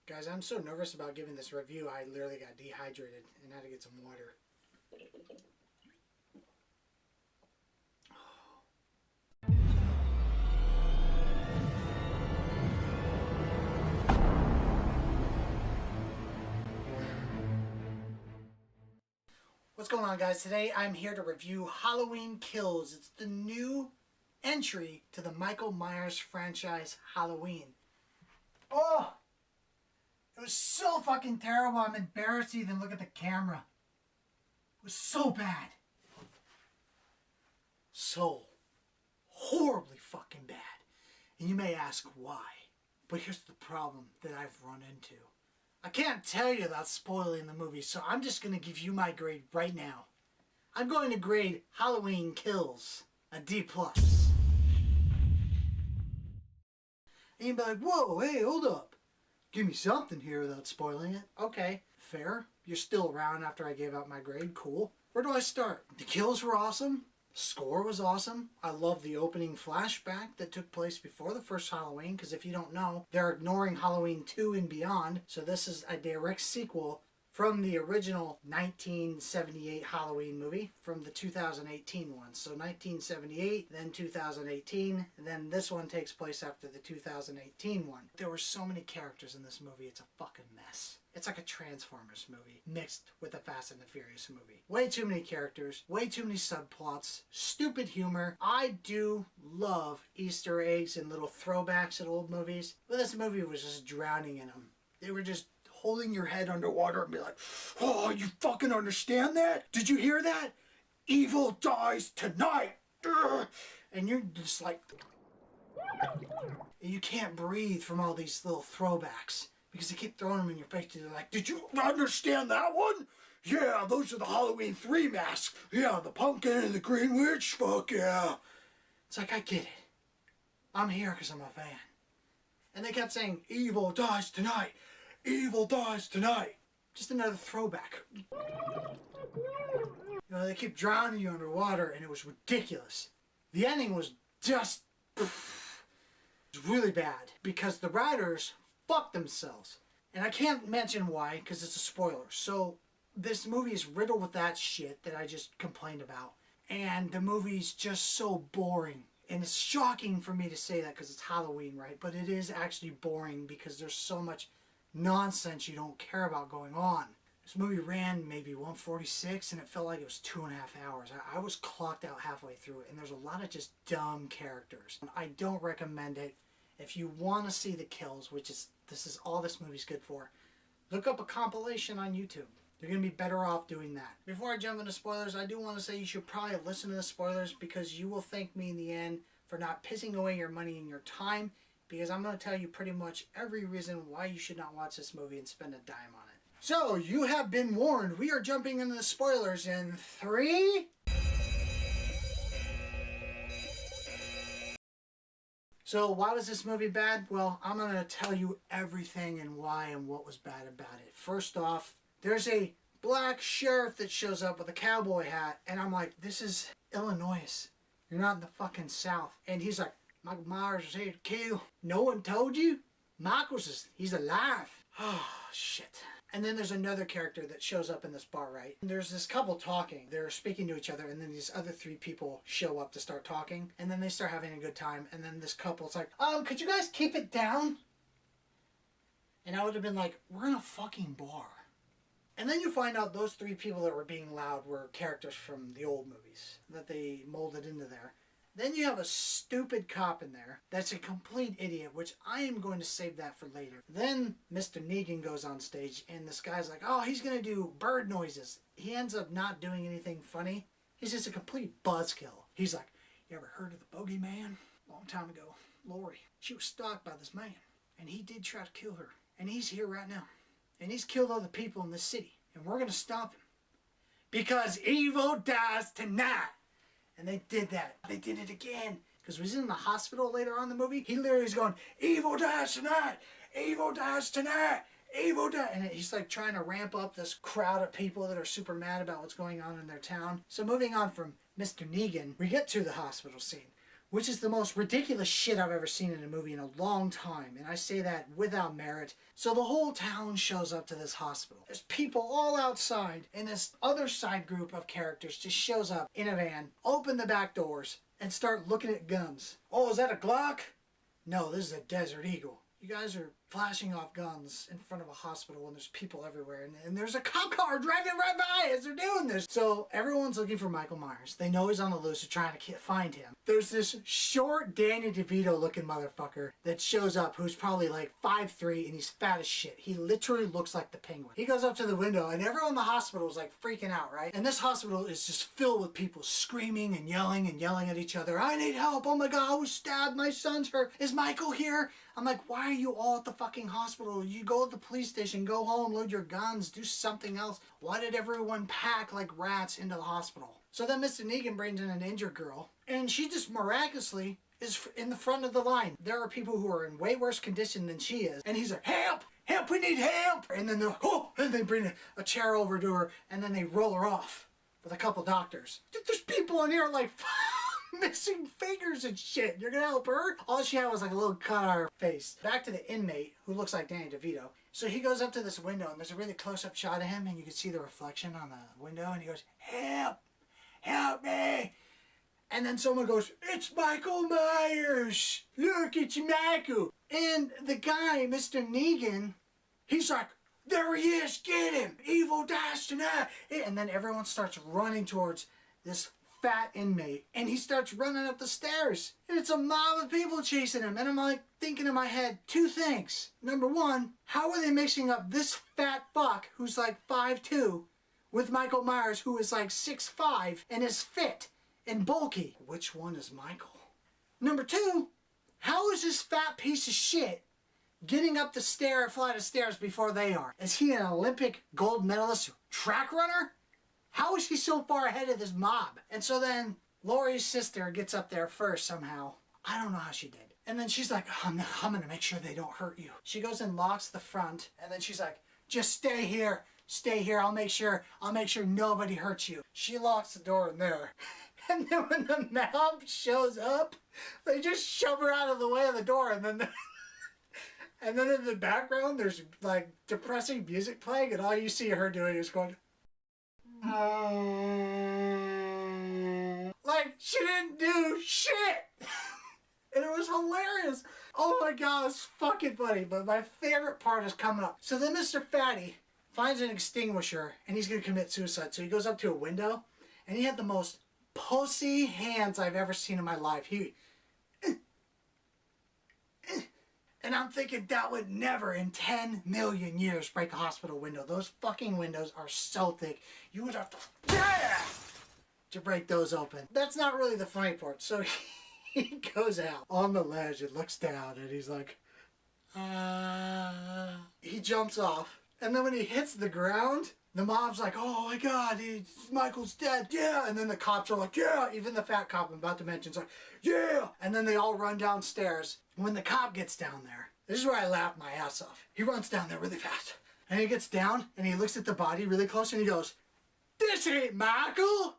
Guys, I'm so nervous about giving this review, I literally got dehydrated and had to get some water. What's going on, guys? Today I'm here to review Halloween Kills. It's the new entry to the Michael Myers franchise Halloween. Oh! It was so fucking terrible, I'm embarrassed to even look at the camera. It was so bad. So horribly fucking bad. And you may ask why. But here's the problem that I've run into. I can't tell you without spoiling the movie, so I'm just going to give you my grade right now. I'm going to grade Halloween Kills a D+. And you'd be like, whoa, hey, hold up. Give me something here without spoiling it. Okay, fair. You're still around after I gave out my grade. Cool. Where do I start? The kills were awesome. The score was awesome. I love the opening flashback that took place before the first Halloween, because if you don't know, they're ignoring Halloween 2 and beyond. So this is a direct sequel from the original 1978 Halloween movie from the 2018 one. So 1978, then 2018, and then this one takes place after the 2018 one. There were so many characters in this movie, it's a fucking mess. It's like a Transformers movie mixed with a Fast and the Furious movie. Way too many characters, way too many subplots, stupid humor. I do love Easter eggs and little throwbacks at old movies, but this movie was just drowning in them. They were just holding your head underwater and be like, oh, you fucking understand that? Did you hear that? Evil dies tonight! Ugh. And you're just like, you can't breathe from all these little throwbacks because they keep throwing them in your face. They're like, did you understand that one? Yeah, those are the Halloween 3 masks. Yeah, the pumpkin and the green witch. Fuck yeah. It's like, I get it. I'm here because I'm a fan. And they kept saying, evil dies tonight. Evil dies tonight. Just another throwback. You know, they keep drowning you underwater and it was ridiculous. The ending was just it was really bad because the writers fucked themselves. And I can't mention why because it's a spoiler. So this movie is riddled with that shit that I just complained about. And the movie's just so boring. And it's shocking for me to say that because it's Halloween, right? But it is actually boring because there's so much nonsense you don't care about going on. This movie ran maybe 146 and it felt like it was 2.5 hours. I was clocked out halfway through it, and there's a lot of just dumb characters. I don't recommend it. If you want to see the kills, which is this is all this movie's good for, look up a compilation on YouTube. You're going to be better off doing that. Before I jump into spoilers, I do want to say you should probably listen to the spoilers because you will thank me in the end for not pissing away your money and your time, because I'm going to tell you pretty much every reason why you should not watch this movie and spend a dime on it. So, you have been warned. We are jumping into the spoilers in 3... So, why was this movie bad? Well, I'm going to tell you everything and why and what was bad about it. First off, there's a black sheriff that shows up with a cowboy hat, and I'm like, this is Illinois. You're not in the fucking South. And he's like, Michael Myers is here to kill. No one told you? He's alive. Oh, shit. And then there's another character that shows up in this bar, right? And there's this couple talking. They're speaking to each other, and then these other 3 people show up to start talking. And then they start having a good time. And then this couple's like, could you guys keep it down? And I would have been like, we're in a fucking bar. And then you find out those 3 people that were being loud were characters from the old movies that they molded into there. Then you have a stupid cop in there that's a complete idiot, which I am going to save that for later. Then Mr. Negan goes on stage, and this guy's like, oh, he's going to do bird noises. He ends up not doing anything funny. He's just a complete buzzkill. He's like, you ever heard of the bogeyman? Long time ago, Laurie, she was stalked by this man, and he did try to kill her. And he's here right now. And he's killed other people in this city, and we're going to stop him. Because evil dies tonight. And they did that. They did it again. Because when he's in the hospital later on in the movie, he literally is going, evil dies tonight! Evil dies tonight! Evil dies! And he's like trying to ramp up this crowd of people that are super mad about what's going on in their town. So moving on from Mr. Negan, we get to the hospital scene. which is the most ridiculous shit I've ever seen in a movie in a long time, and I say that without merit. So the whole town shows up to this hospital. There's people all outside, and this other side group of characters just shows up in a van, open the back doors, and start looking at guns. Oh, is that a Glock? No, this is a Desert Eagle. You guys are flashing off guns in front of a hospital when there's people everywhere, and there's a cop car driving right by as they're doing this. So everyone's looking for Michael Myers. They know he's on the loose. They're trying to find him. There's this short Danny DeVito looking motherfucker that shows up who's probably like 5'3", and he's fat as shit. He literally looks like the Penguin. He goes up to the window, and everyone in the hospital is like freaking out, right? And this hospital is just filled with people screaming and yelling at each other. I need help. Oh my God, I was stabbed. My son's hurt. Is Michael here? I'm like, why are you all at the fucking hospital? You go to the police station, go home, load your guns, do something else. Why did everyone pack like rats into the hospital? So then Mr. Negan brings in an injured girl, and she just miraculously is in the front of the line. There are people who are in way worse condition than she is, and he's like, help! Help, we need help! And then they bring a chair over to her, and then they roll her off with a couple doctors. There's people in here like missing fingers and shit. You're gonna help her? All she had was like a little cut on her face. Back to the inmate, who looks like Danny DeVito. So he goes up to this window, and there's a really close-up shot of him, and you can see the reflection on the window, and he goes, help! Help me! And then someone goes, it's Michael Myers! Look, it's Michael! And the guy, Mr. Negan, he's like, there he is, get him! Evil dies tonight! And then everyone starts running towards this fat inmate, and he starts running up the stairs, and it's a mob of people chasing him. And I'm like thinking in my head two things. Number one, how are they mixing up this fat fuck who's like 5'2" with Michael Myers, who is like 6'5" and is fit and bulky? Which one is Michael? Number two, how is this fat piece of shit getting up the flight of stairs before they are? Is he an Olympic gold medalist track runner? How is he so far ahead of this mob? And so then Laurie's sister gets up there first somehow. I don't know how she did. And then she's like, I'm gonna make sure they don't hurt you. She goes and locks the front, and then she's like, just stay here. Stay here. I'll make sure nobody hurts you. She locks the door in there. And then when the mob shows up, they just shove her out of the way of the door, and then and then in the background there's like depressing music playing, and all you see her doing is going like she didn't do shit. And it was hilarious. Oh my God, it's fucking funny. But my favorite part is coming up. So then Mr. Fatty finds an extinguisher, and he's gonna commit suicide. So he goes up to a window, and he had the most pussy hands I've ever seen in my life. And I'm thinking that would never in 10 million years break a hospital window. Those fucking windows are so thick. You would have to break those open. That's not really the funny part. So he goes out on the ledge and looks down, and he's like, he jumps off. And then when he hits the ground, the mob's like, oh my God, Michael's dead. Yeah. And then the cops are like, yeah. Even the fat cop I'm about to mention is like, yeah. And then they all run downstairs. When the cop gets down there, this is where I laughed my ass off. He runs down there really fast. And he gets down, and he looks at the body really close, and he goes, this ain't Michael.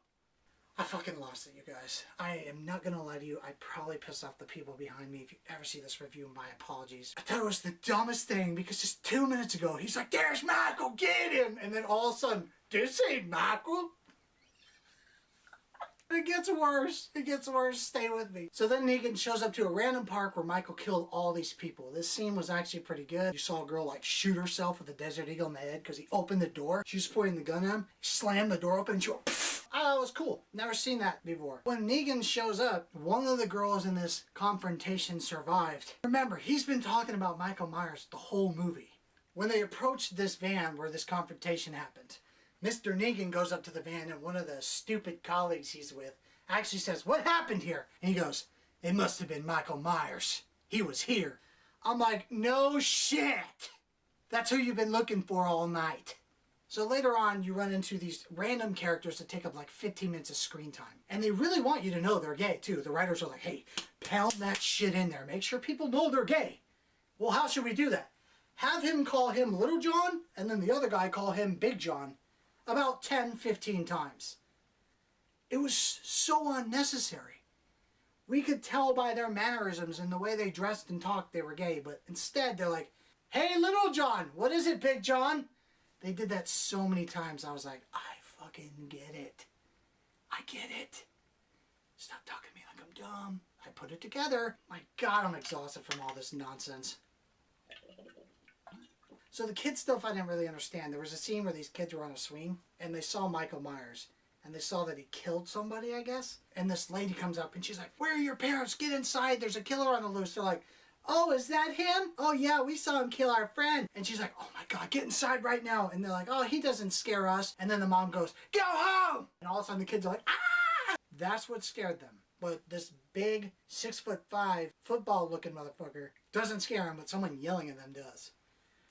I fucking lost it, you guys. I am not gonna lie to you. I probably pissed off the people behind me. If you ever see this review, my apologies. I thought it was the dumbest thing, because just 2 minutes ago, he's like, there's Michael, get him! And then all of a sudden, this ain't Michael. It gets worse. It gets worse. Stay with me. So then Negan shows up to a random park where Michael killed all these people. This scene was actually pretty good. You saw a girl like shoot herself with a Desert Eagle in the head because he opened the door. She was pointing the gun at him. He slammed the door open and she went, pfft. Oh, it was cool. Never seen that before. When Negan shows up, one of the girls in this confrontation survived. Remember, he's been talking about Michael Myers the whole movie. When they approached this van where this confrontation happened, Mr. Negan goes up to the van, and one of the stupid colleagues he's with actually says, what happened here? And he goes, it must have been Michael Myers. He was here. I'm like, no shit. That's who you've been looking for all night. So later on, you run into these random characters that take up like 15 minutes of screen time. And they really want you to know they're gay, too. The writers are like, hey, pound that shit in there. Make sure people know they're gay. Well, how should we do that? Have him call him Little John, and then the other guy call him Big John. About 10, 15 times. It was so unnecessary. We could tell by their mannerisms and the way they dressed and talked they were gay, but instead they're like, "Hey, Little John, what is it, Big John?" They did that so many times. I was like, I fucking get it. I get it. Stop talking to me like I'm dumb. I put it together. My God, I'm exhausted from all this nonsense. So the kid stuff I didn't really understand. There was a scene where these kids were on a swing and they saw Michael Myers and they saw that he killed somebody, I guess. And this lady comes up and she's like, "Where are your parents? Get inside. There's a killer on the loose." They're like, "Oh, is that him? Oh yeah, we saw him kill our friend." And she's like, "Oh my God, get inside right now." And they're like, "Oh, he doesn't scare us." And then the mom goes, "Go home!" And all of a sudden the kids are like, "Ah!" That's what scared them. But this big 6'5" football looking motherfucker doesn't scare them, but someone yelling at them does.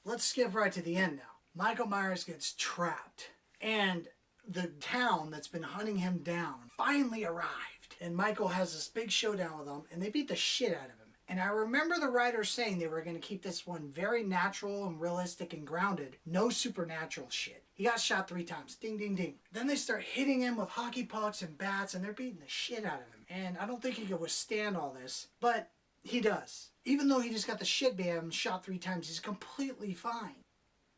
Let's skip right to the end now. Michael Myers gets trapped and the town that's been hunting him down finally arrived. And Michael has this big showdown with them and they beat the shit out of him. And I remember the writers saying they were going to keep this one very natural and realistic and grounded. No supernatural shit. He got shot 3 times. Ding, ding, ding. Then they start hitting him with hockey pucks and bats and they're beating the shit out of him. And I don't think he could withstand all this. But he does. Even though he just got the shit beat out of him, shot 3 times, he's completely fine.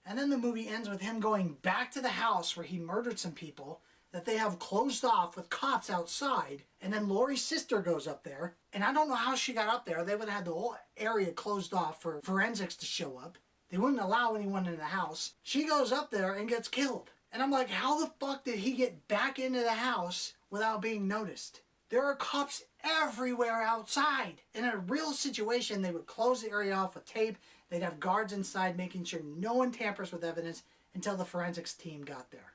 And then the movie ends with him going back to the house where he murdered some people that they have closed off with cops outside. And then Laurie's sister goes up there. And I don't know how she got up there. They would have had the whole area closed off for forensics to show up. They wouldn't allow anyone in the house. She goes up there and gets killed. And I'm like, how the fuck did he get back into the house without being noticed? There are cops everywhere outside. In a real situation, they would close the area off with tape. They'd have guards inside making sure no one tampers with evidence until the forensics team got there.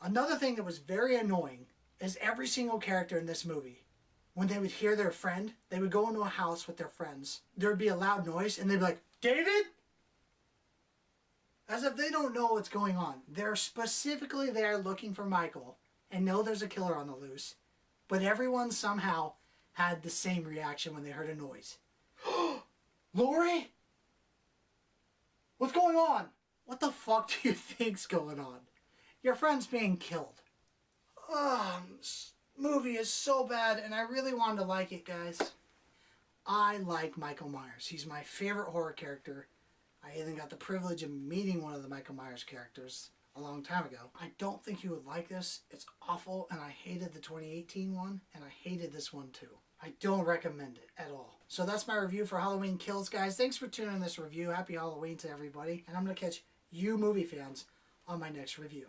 Another thing that was very annoying is every single character in this movie, when they would hear their friend, they would go into a house with their friends. There would be a loud noise and they'd be like, "David?" As if they don't know what's going on. They're specifically there looking for Michael and know there's a killer on the loose. But everyone somehow had the same reaction when they heard a noise. "Laurie? What's going on?" What the fuck do you think's going on? Your friend's being killed. This movie is so bad and I really wanted to like it, guys. I like Michael Myers. He's my favorite horror character. I even got the privilege of meeting one of the Michael Myers characters a long time ago. I don't think you would like this. It's awful and I hated the 2018 one and I hated this one too. I don't recommend it at all. So that's my review for Halloween Kills, guys. Thanks for tuning in this review. Happy Halloween to everybody. And I'm going to catch you movie fans on my next review.